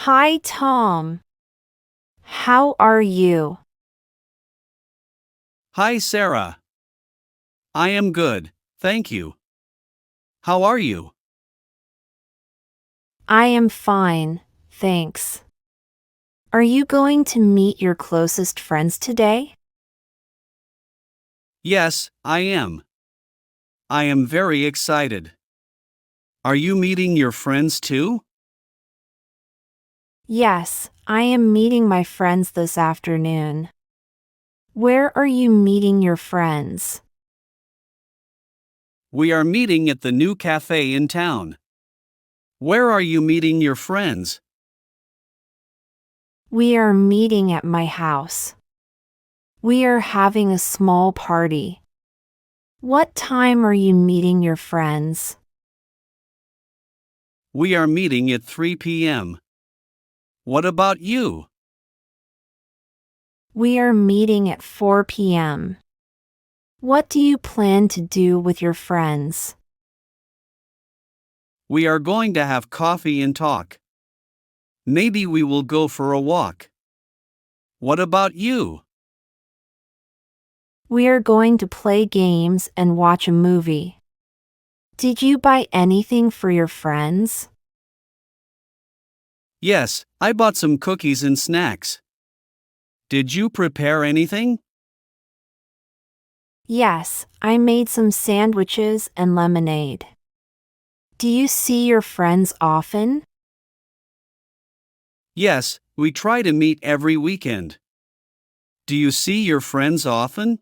Hi, Tom. How are you? Hi, Sarah. I am good, thank you. How are you? I am fine, thanks. Are you going to meet your closest friends today? Yes, I am. I am very excited. Are you meeting your friends too? Yes, I am meeting my friends this afternoon. Where are you meeting your friends? We are meeting at the new cafe in town. Where are you meeting your friends? We are meeting at my house. We are having a small party. What time are you meeting your friends? We are meeting at 3 p.m. What about you? We are meeting at 4 p.m. What do you plan to do with your friends? We are going to have coffee and talk. Maybe we will go for a walk. What about you? We are going to play games and watch a movie. Did you buy anything for your friends? Yes, I bought some cookies and snacks. Did you prepare anything? Yes, I made some sandwiches and lemonade. Do you see your friends often? Yes, we try to meet every weekend. Do you see your friends often?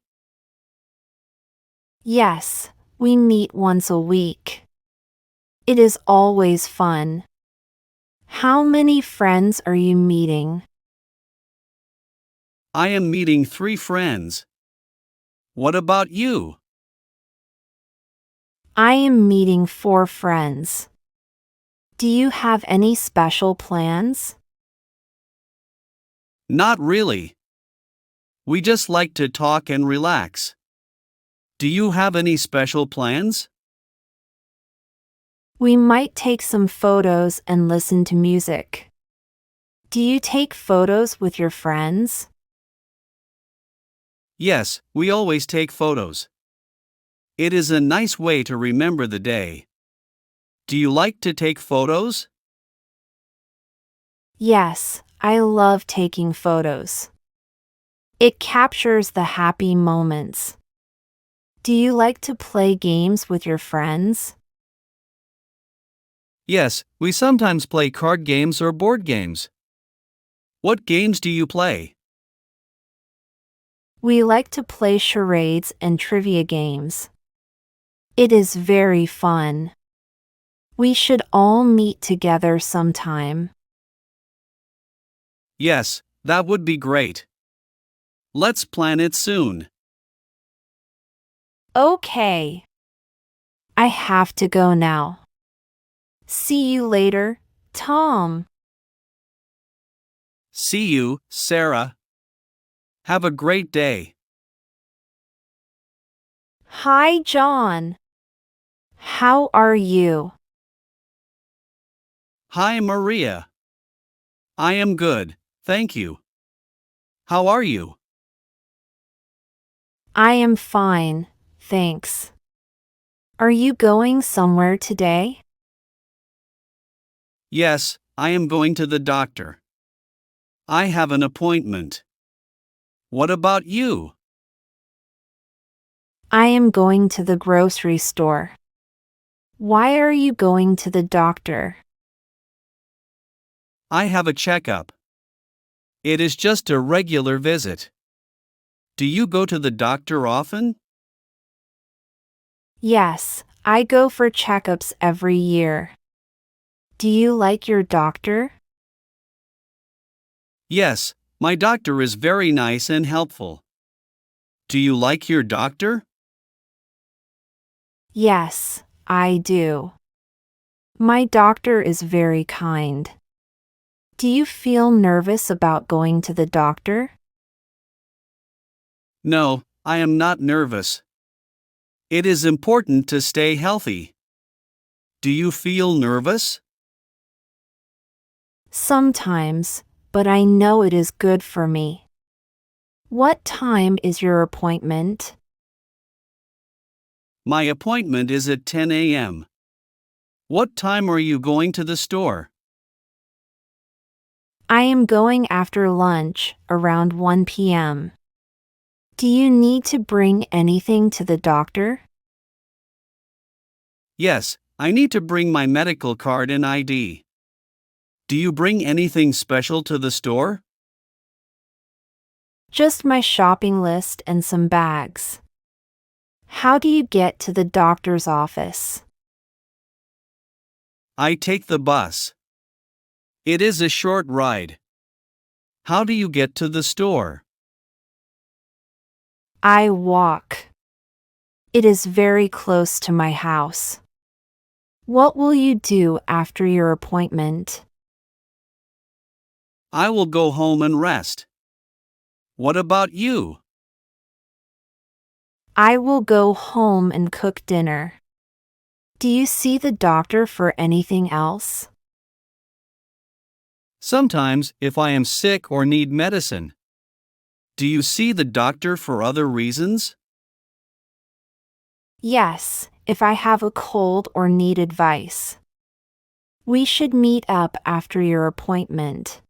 Yes, we meet once a week. It is always fun. How many friends are you meeting? I am meeting 3 friends. What about you? I am meeting 4 friends. Do you have any special plans? Not really. We just like to talk and relax. Do you have any special plans? We might take some photos and listen to music. Do you take photos with your friends? Yes, we always take photos. It is a nice way to remember the day. Do you like to take photos? Yes, I love taking photos. It captures the happy moments. Do you like to play games with your friends? Yes, we sometimes play card games or board games. What games do you play? We like to play charades and trivia games. It is very fun. We should all meet together sometime. Yes, that would be great. Let's plan it soon. Okay. I have to go now. See you later, Tom. See you, Sarah. Have a great day. Hi, John. How are you? Hi, Maria. I am good, thank you. How are you? I am fine, thanks. Are you going somewhere today? Yes, I am going to the doctor. I have an appointment. What about you? I am going to the grocery store. Why are you going to the doctor? I have a checkup. It is just a regular visit. Do you go to the doctor often? Yes, I go for checkups every year. Do you like your doctor? Yes, my doctor is very nice and helpful. Do you like your doctor? Yes, I do. My doctor is very kind. Do you feel nervous about going to the doctor? No, I am not nervous. It is important to stay healthy. Do you feel nervous? Sometimes, but I know it is good for me. What time is your appointment? My appointment is at 10 a.m. What time are you going to the store? I am going after lunch, around 1 p.m. Do you need to bring anything to the doctor? Yes, I need to bring my medical card and ID. Do you bring anything special to the store? Just my shopping list and some bags. How do you get to the doctor's office? I take the bus. It is a short ride. How do you get to the store? I walk. It is very close to my house. What will you do after your appointment? I will go home and rest. What about you? I will go home and cook dinner. Do you see the doctor for anything else? Sometimes, if I am sick or need medicine. Do you see the doctor for other reasons? Yes, if I have a cold or need advice. We should meet up after your appointment.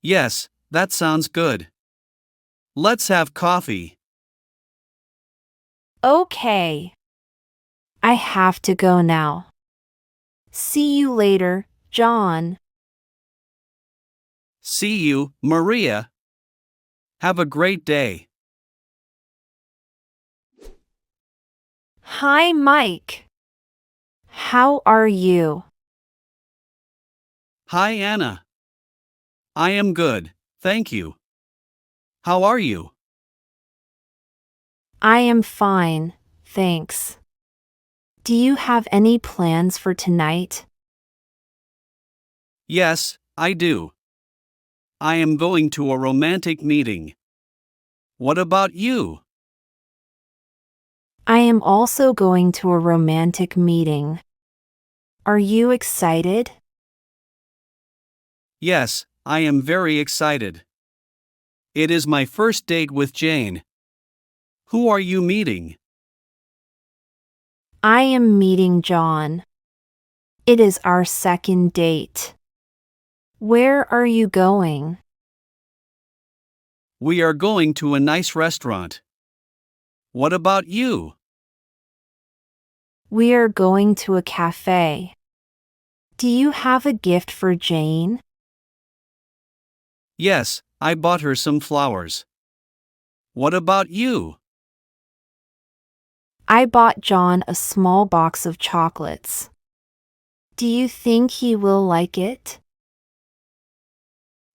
Yes, that sounds good. Let's have coffee. Okay. I have to go now. See you later, John. See you, Maria. Have a great day. Hi, Mike. How are you? Hi, Anna. I am good, thank you. How are you? I am fine, thanks. Do you have any plans for tonight? Yes, I do. I am going to a romantic meeting. What about you? I am also going to a romantic meeting. Are you excited? Yes, I am very excited. It is my first date with Jane. Who are you meeting? I am meeting John. It is our second date. Where are you going? We are going to a nice restaurant. What about you? We are going to a cafe. Do you have a gift for Jane? Yes, I bought her some flowers. What about you? I bought John a small box of chocolates. Do you think he will like it?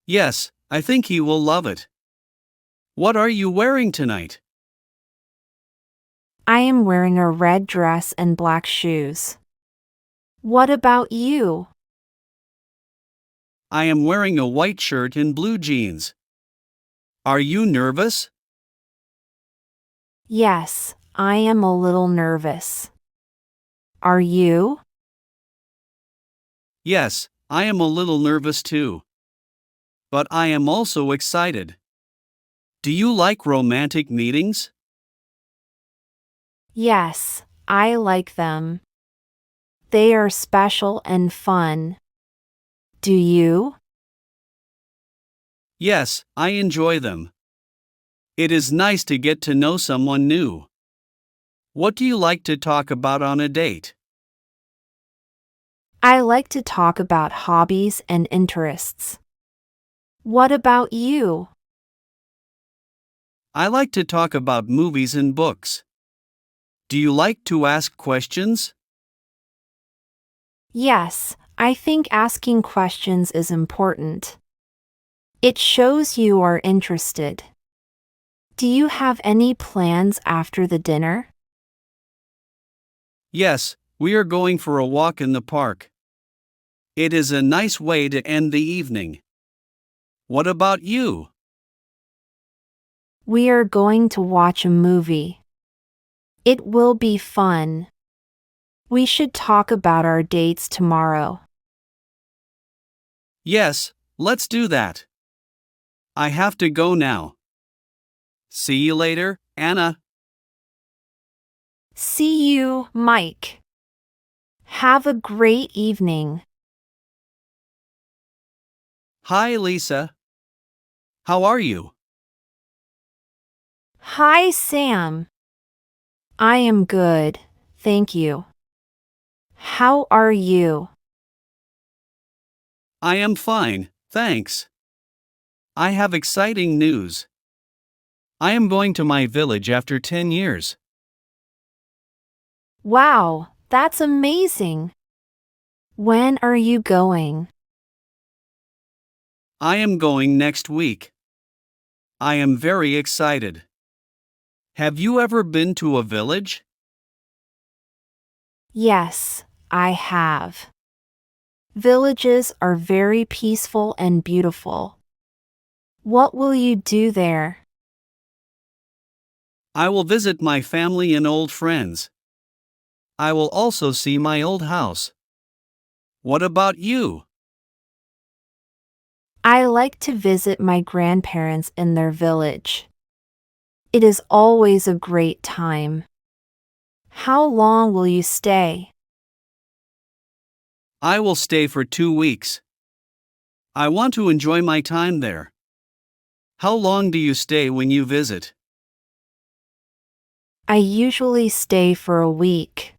Yes, I think he will love it. What are you wearing tonight? I am wearing a red dress and black shoes. What about you? I am wearing a white shirt and blue jeans. Are you nervous? Yes, I am a little nervous. Are you? Yes, I am a little nervous too. But I am also excited. Do you like romantic meetings? Yes, I like them. They are special and fun. Do you? Yes, I enjoy them. It is nice to get to know someone new. What do you like to talk about on a date? I like to talk about hobbies and interests. What about you? I like to talk about movies and books. Do you like to ask questions? Yes, I think asking questions is important. It shows you are interested. Do you have any plans after the dinner? Yes, we are going for a walk in the park. It is a nice way to end the evening. What about you? We are going to watch a movie. It will be fun. We should talk about our dates tomorrow. Yes, let's do that. I have to go now. See you later, Anna. See you, Mike. Have a great evening. Hi, Lisa. How are you? Hi, Sam. I am good, thank you. How are you? I am fine, thanks. I have exciting news. I am going to my village after 10 years. Wow, that's amazing. When are you going? I am going next week. I am very excited. Have you ever been to a village? Yes, I have. Villages are very peaceful and beautiful. What will you do there? I will visit my family and old friends. I will also see my old house. What about you? I like to visit my grandparents in their village. It is always a great time. How long will you stay? I will stay for 2 weeks. I want to enjoy my time there. How long do you stay when you visit? I usually stay for a week.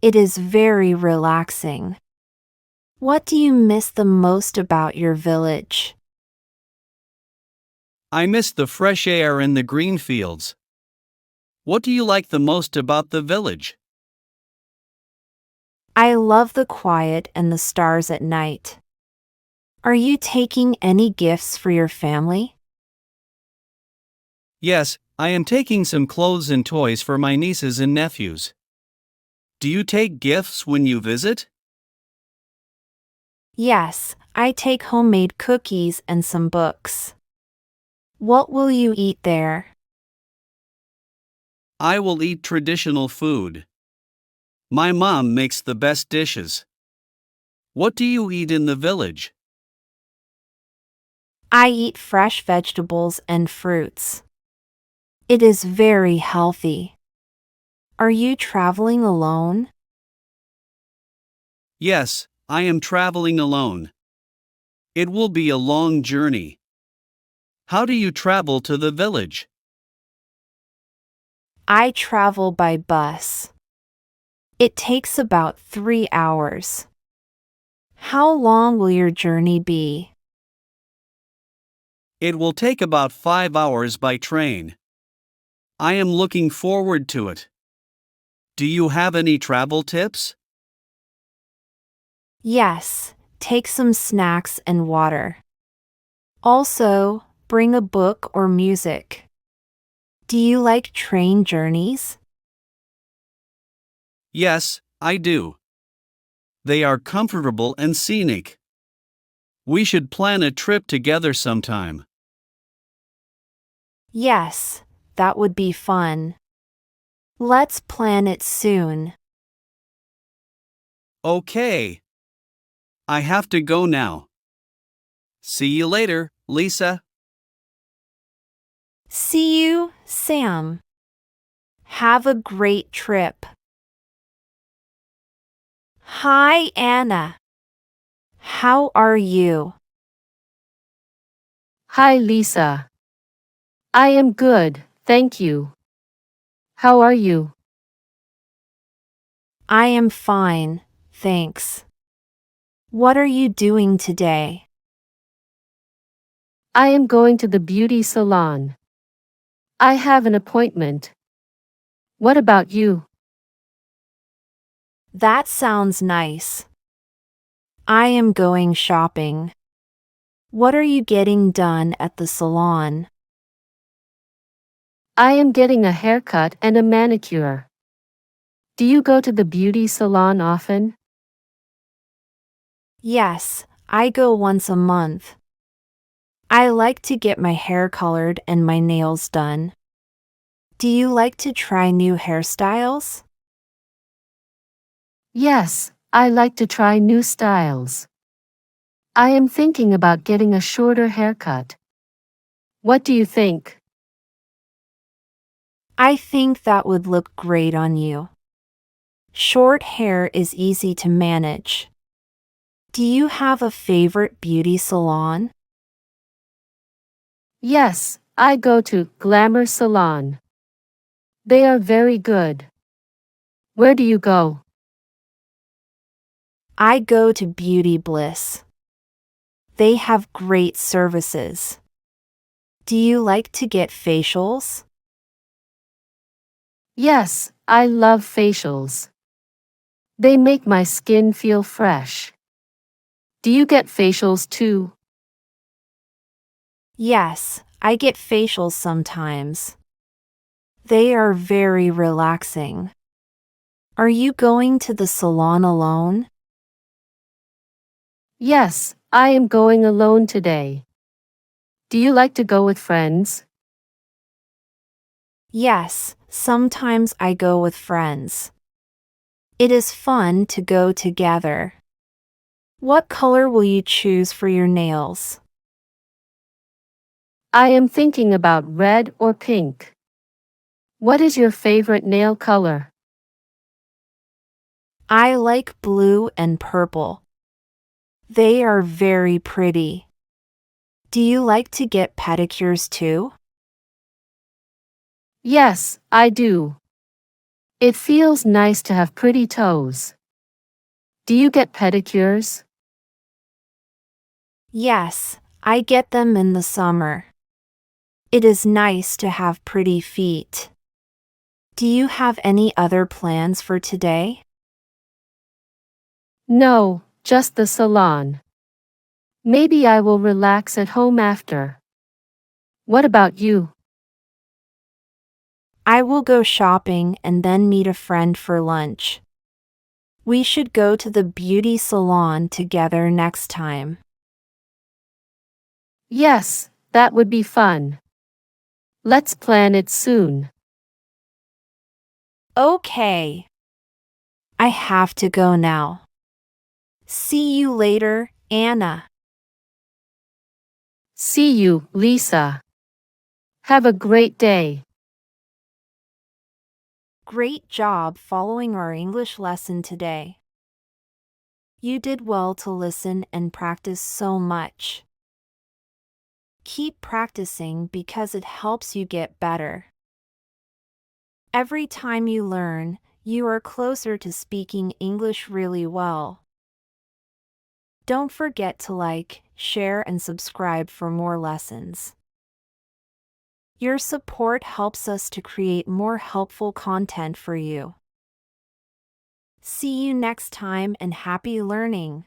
It is very relaxing. What do you miss the most about your village? I miss the fresh air and the green fields. What do you like the most about the village? I love the quiet and the stars at night. Are you taking any gifts for your family? Yes, I am taking some clothes and toys for my nieces and nephews. Do you take gifts when you visit? Yes, I take homemade cookies and some books. What will you eat there? I will eat traditional food. My mom makes the best dishes. What do you eat in the village? I eat fresh vegetables and fruits. It is very healthy. Are you traveling alone? Yes, I am traveling alone. It will be a long journey. How do you travel to the village? I travel by bus. It takes about 3 hours. How long will your journey be? It will take about 5 hours by train. I am looking forward to it. Do you have any travel tips? Yes, take some snacks and water. Also, bring a book or music. Do you like train journeys? Yes, I do. They are comfortable and scenic. We should plan a trip together sometime. Yes, that would be fun. Let's plan it soon. Okay. I have to go now. See you later, Lisa. See you, Sam. Have a great trip. Hi, Anna. How are you? Hi, Lisa. I am good, thank you. How are you? I am fine, thanks. What are you doing today? I am going to the beauty salon. I have an appointment. What about you? That sounds nice. I am going shopping. What are you getting done at the salon? I am getting a haircut and a manicure. Do you go to the beauty salon often? Yes, I go once a month. I like to get my hair colored and my nails done. Do you like to try new hairstyles? Yes, I like to try new styles. I am thinking about getting a shorter haircut. What do you think? I think that would look great on you. Short hair is easy to manage. Do you have a favorite beauty salon? Yes, I go to Glamour Salon. They are very good. Where do you go? I go to Beauty Bliss. They have great services. Do you like to get facials? Yes, I love facials. They make my skin feel fresh. Do you get facials too? Yes, I get facials sometimes. They are very relaxing. Are you going to the salon alone? Yes, I am going alone today. Do you like to go with friends? Yes, sometimes I go with friends. It is fun to go together. What color will you choose for your nails? I am thinking about red or pink. What is your favorite nail color? I like blue and purple. They are very pretty. Do you like to get pedicures too? Yes, I do. It feels nice to have pretty toes. Do you get pedicures? Yes, I get them in the summer. It is nice to have pretty feet. Do you have any other plans for today? No, just the salon. Maybe I will relax at home after. What about you? I will go shopping and then meet a friend for lunch. We should go to the beauty salon together next time. Yes, that would be fun. Let's plan it soon. Okay. I have to go now. See you later, Anna. See you, Lisa. Have a great day. Great job following our English lesson today. You did well to listen and practice so much. Keep practicing because it helps you get better. Every time you learn, you are closer to speaking English really well. Don't forget to like, share, and subscribe for more lessons. Your support helps us to create more helpful content for you. See you next time and happy learning!